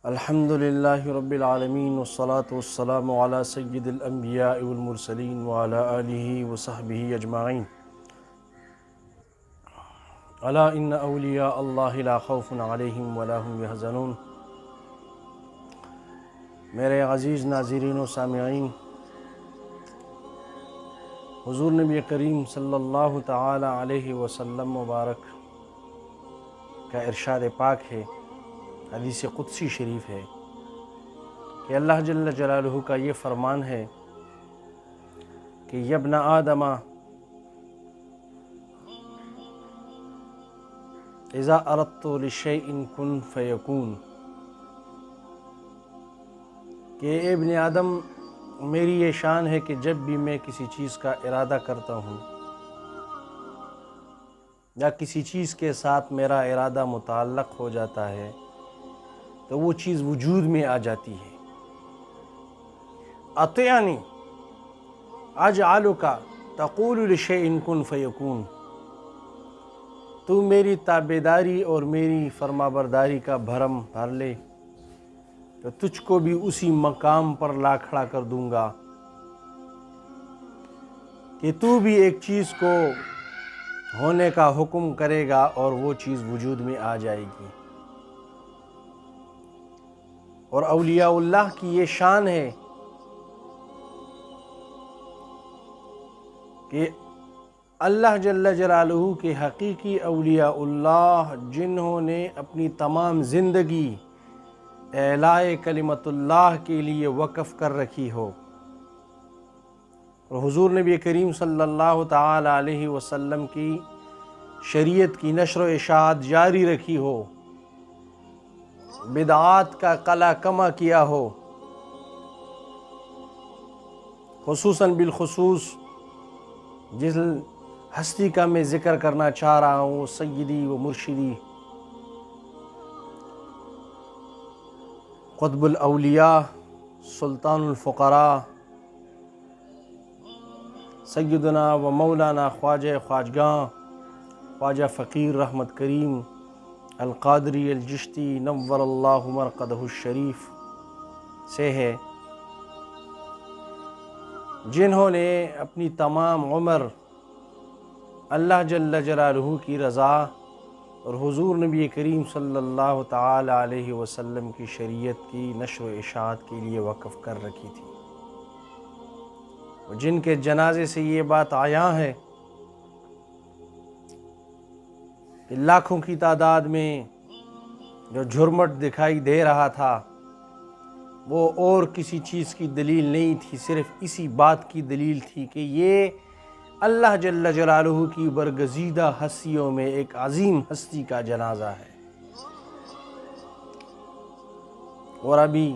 الحمد للہ رب العالمین والصلاة والسلام علی سید الانبیاء والمرسلین وعلی آلہ وصحبہ اجمعین۔ الا ان اولیاء اللہ لا خوف علیہم ولا هم یحزنون۔ میرے عزیز ناظرین و سامعین، حضور نبی کریم صلی اللہ تعالی علیہ وسلم مبارک کا ارشاد پاک ہے، حدیث قدسی شریف ہے کہ اللہ جل جلالہ کا یہ فرمان ہے کہ یا ابن آدم اذا اردت لشیء کن فیکون، کہ اے ابن آدم میری یہ شان ہے کہ جب بھی میں کسی چیز کا ارادہ کرتا ہوں یا کسی چیز کے ساتھ میرا ارادہ متعلق ہو جاتا ہے تو وہ چیز وجود میں آ جاتی ہے۔ اطیعنی اجعلک تقول لشیء کن فیکون، تو میری تابعداری اور میری فرمانبرداری کا بھرم بھر لے تو تجھ کو بھی اسی مقام پر لا کھڑا کر دوں گا کہ تو بھی ایک چیز کو ہونے کا حکم کرے گا اور وہ چیز وجود میں آ جائے گی۔ اور اولیاء اللہ کی یہ شان ہے کہ اللہ جل جلالہ کے حقیقی اولیاء اللہ جنہوں نے اپنی تمام زندگی اعلاء کلمت اللہ کے لیے وقف کر رکھی ہو، اور حضور نبی کریم صلی اللہ تعالی علیہ وسلم کی شریعت کی نشر و اشاعت جاری رکھی ہو، بدعات کا قلع کما کیا ہو، خصوصاً بالخصوص جس ہستی کا میں ذکر کرنا چاہ رہا ہوں، سیدی و مرشدی قطب الاولیاء سلطان الفقراء سیدنا و مولانا خواجہ خواجگاں خواجہ فقیر رحمت کریم القادری الجشتی نور اللہ مرقدہ الشریف سے ہے، جنہوں نے اپنی تمام عمر اللہ جل جلالہ کی رضا اور حضور نبی کریم صلی اللہ تعالی علیہ وسلم کی شریعت کی نشر و اشاعت کے لیے وقف کر رکھی تھی، جن کے جنازے سے یہ بات عیاں ہے کہ لاکھوں کی تعداد میں جو جھرمٹ دکھائی دے رہا تھا وہ اور کسی چیز کی دلیل نہیں تھی، صرف اسی بات کی دلیل تھی کہ یہ اللہ جل جلالہ کی برگزیدہ ہستیوں میں ایک عظیم ہستی کا جنازہ ہے۔ اور ابھی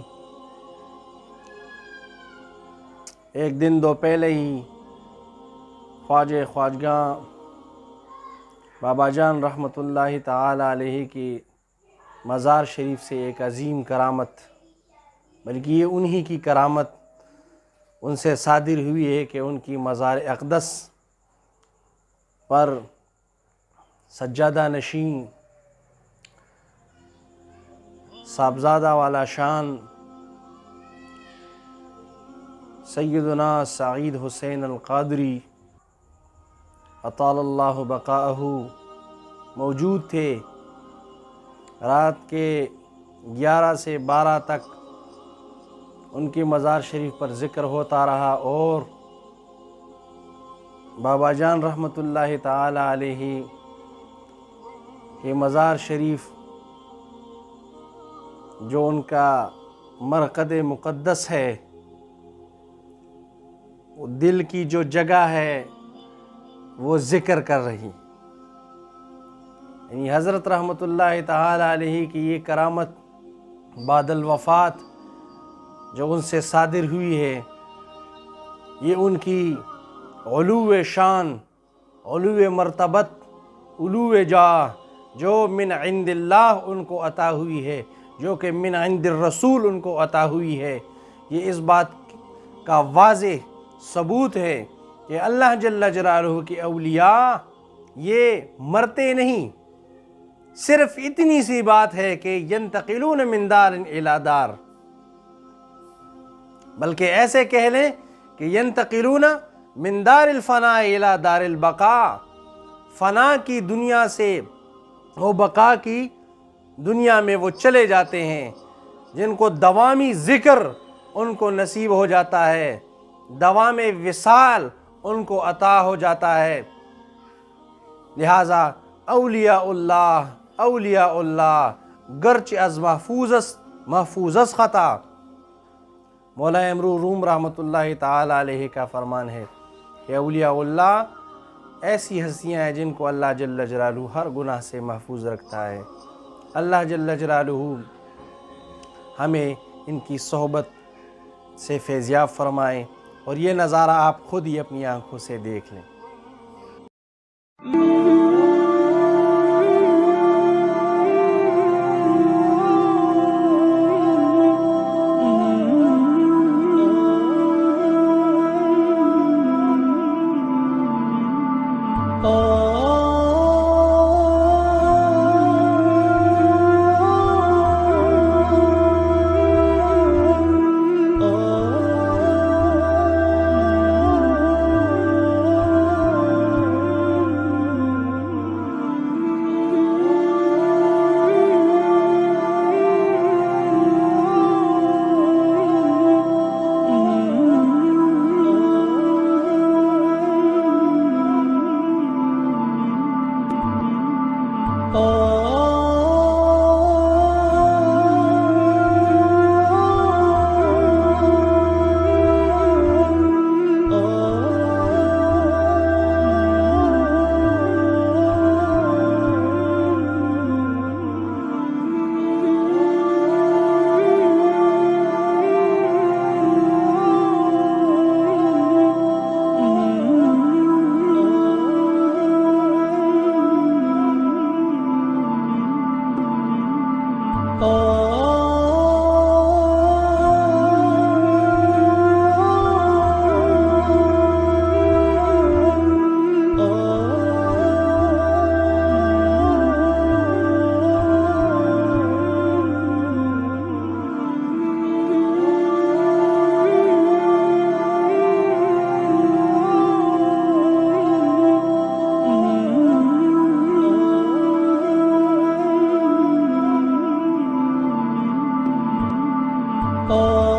ایک دن دو پہلے ہی خواجہ خواجگاں بابا جان رحمۃ اللہ تعالی علیہ کی مزار شریف سے ایک عظیم کرامت، بلکہ یہ انہی کی کرامت ان سے صادر ہوئی ہے کہ ان کی مزار اقدس پر سجادہ نشین صاحبزادہ والا شان سیدنا سعید حسین القادری اطال اللہ بقاءہ موجود تھے۔ رات کے 11 سے 12 تک ان کی مزار شریف پر ذکر ہوتا رہا، اور بابا جان رحمۃ اللہ تعالی علیہ کے مزار شریف جو ان کا مرقد مقدس ہے، وہ دل کی جو جگہ ہے وہ ذکر کر رہی، یعنی حضرت رحمۃ اللہ تعالی علیہ کی یہ کرامت بعد الوفات جو ان سے صادر ہوئی ہے، یہ ان کی علو شان، علو مرتبت، علو جاہ جو من عند اللہ ان کو عطا ہوئی ہے، جو کہ من عند الرسول ان کو عطا ہوئی ہے، یہ اس بات کا واضح ثبوت ہے کہ اللہ جل جلالہ کے اولیاء یہ مرتے نہیں، صرف اتنی سی بات ہے کہ ینتقلون من دار الی دار، بلکہ ایسے کہہ لیں کہ ینتقلون من دار الفناء الی دار البقاء، فنا کی دنیا سے وہ بقا کی دنیا میں وہ چلے جاتے ہیں، جن کو دوامی ذکر ان کو نصیب ہو جاتا ہے، دوام وصال ان کو عطا ہو جاتا ہے۔ لہٰذا اولیاء اللہ گرچہ از محفوظ خطا، مولا امرو روم رحمۃ اللہ تعالی علیہ کا فرمان ہے کہ اولیاء اللہ ایسی ہستیاں ہیں جن کو اللہ جل جلالہ ہر گناہ سے محفوظ رکھتا ہے۔ اللہ جل جلالہ ہمیں ان کی صحبت سے فیضیاب فرمائے، اور یہ نظارہ آپ خود ہی اپنی آنکھوں سے دیکھ لیں۔ Oh. Oh